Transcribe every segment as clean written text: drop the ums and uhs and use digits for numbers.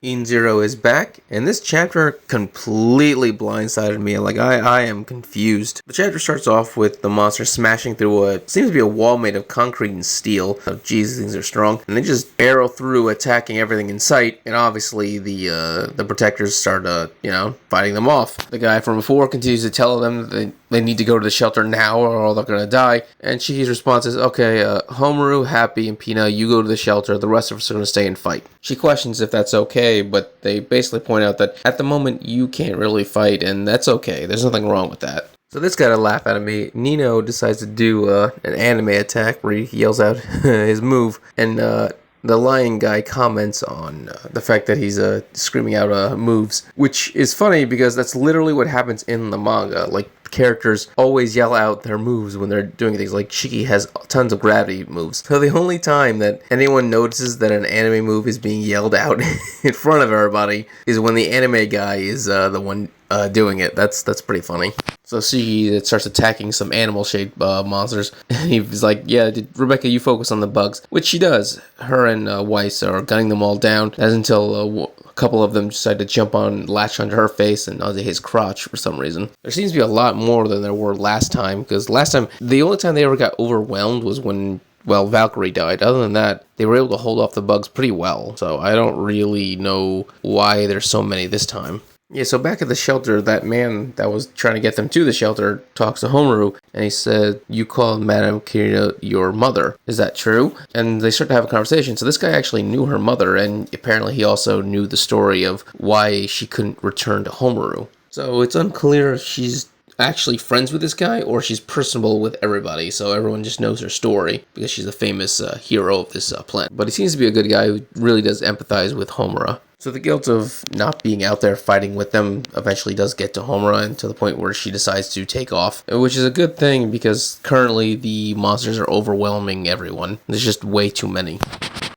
Eden Zero is back, and this chapter completely blindsided me. Like, I am confused. The chapter starts off with the monster smashing through what seems to be a wall made of concrete and steel. Oh, geez, things are strong. And they just barrel through, attacking everything in sight, and obviously the protectors start, fighting them off. The guy from before continues to tell them that they need to go to the shelter now or they're gonna die. And Shiki's response is, okay, Homura, Happy, and Pina, you go to the shelter. The rest of us are gonna stay and fight. She questions if that's okay, but they basically point out that at the moment you can't really fight, and that's okay. There's nothing wrong with that. So this got a laugh out of me. Nino decides to do an anime attack where he yells out his move, and the lion guy comments on the fact that he's screaming out moves, which is funny because that's literally what happens in the manga. Like, characters always yell out their moves when they're doing things. Like, Shiki has tons of gravity moves. So the only time that anyone notices that an anime move is being yelled out in front of everybody is when the anime guy is the one doing it. That's pretty funny. So Shiki starts attacking some animal-shaped monsters. And he's like, yeah, Rebecca, you focus on the bugs. Which she does. Her and Weiss are gunning them all down, as until a couple of them decide to latch onto her face and onto his crotch for some reason. There seems to be a lot more than there were last time, because last time, the only time they ever got overwhelmed was when, well, Valkyrie died. Other than that, they were able to hold off the bugs pretty well. So I don't really know why there's so many this time. Yeah, so back at the shelter, that man that was trying to get them to the shelter talks to Homura, and he said, you called Madame Kirina your mother. Is that true? And they start to have a conversation. So this guy actually knew her mother, and apparently he also knew the story of why she couldn't return to Homura. So it's unclear if she's actually friends with this guy or she's personable with everybody, so everyone just knows her story because she's a famous hero of this planet. But he seems to be a good guy who really does empathize with Homura. So the guilt of not being out there fighting with them eventually does get to Homura, and to the point where she decides to take off, which is a good thing because currently the monsters are overwhelming everyone. There's just way too many.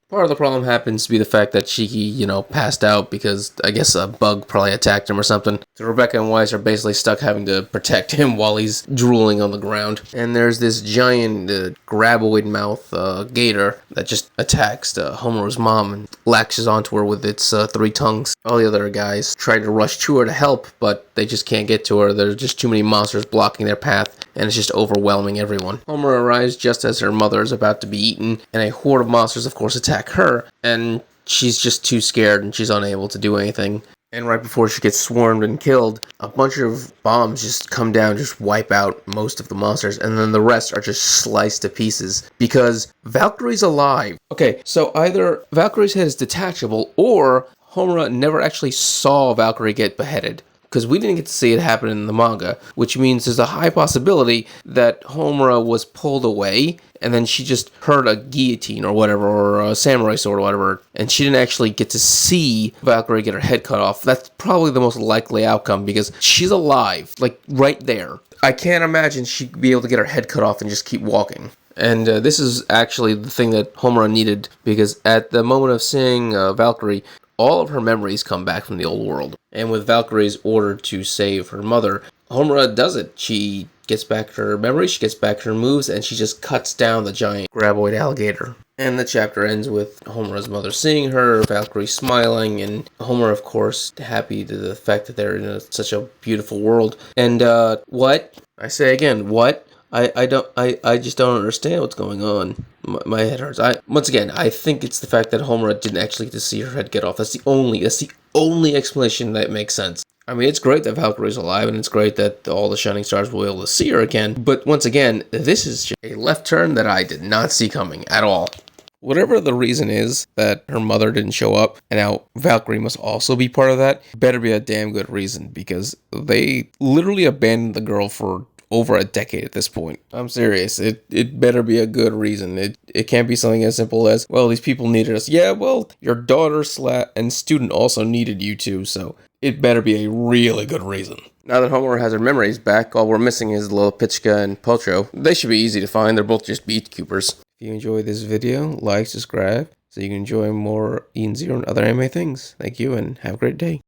Part of the problem happens to be the fact that Shiki, passed out because I guess a bug probably attacked him or something. So Rebecca and Weiss are basically stuck having to protect him while he's drooling on the ground. And there's this giant graboid mouth gator that just attacks Homura's mom and latches onto her with its 3 tongues. All the other guys try to rush to her to help, but they just can't get to her. There's just too many monsters blocking their path, and it's just overwhelming everyone. Homura arrives just as her mother is about to be eaten, and a horde of monsters, of course, attack her, and she's just too scared and she's unable to do anything. And right before she gets swarmed and killed, a bunch of bombs just come down, just wipe out most of the monsters, and then the rest are just sliced to pieces because Valkyrie's alive. Okay, so either Valkyrie's head is detachable or Homura never actually saw Valkyrie get beheaded, because we didn't get to see it happen in the manga, which means there's a high possibility that Homura was pulled away and then she just heard a guillotine or whatever, or a samurai sword or whatever, and she didn't actually get to see Valkyrie get her head cut off. That's probably the most likely outcome because she's alive, like right there. I can't imagine she'd be able to get her head cut off and just keep walking. And this is actually the thing that Homura needed, because at the moment of seeing Valkyrie, all of her memories come back from the old world. And with Valkyrie's order to save her mother, Homura does it. She gets back her memories, she gets back her moves, and she just cuts down the giant graboid alligator. And the chapter ends with Homura's mother seeing her, Valkyrie smiling, and Homura, of course, happy to the fact that they're in such a beautiful world. And, what? I say again, what? I just don't understand what's going on. My head hurts. Once again, I think it's the fact that Homura didn't actually get to see her head get off. That's the only explanation that makes sense. I mean, it's great that Valkyrie's alive, and it's great that all the Shining Stars will be able to see her again, but once again, this is just a left turn that I did not see coming at all. Whatever the reason is that her mother didn't show up, and now Valkyrie must also be part of that, better be a damn good reason, because they literally abandoned the girl for over a decade at this point. I'm serious. It better be a good reason. It can't be something as simple as, well, these people needed us. Yeah, well, your daughter and student also needed you too, so it better be a really good reason. Now that Homura has her memories back, all we're missing is Lil Pichka and Pocho. They should be easy to find. They're both just beekeepers. If you enjoyed this video, like, subscribe, so you can enjoy more Eden Zero and other anime things. Thank you, and have a great day.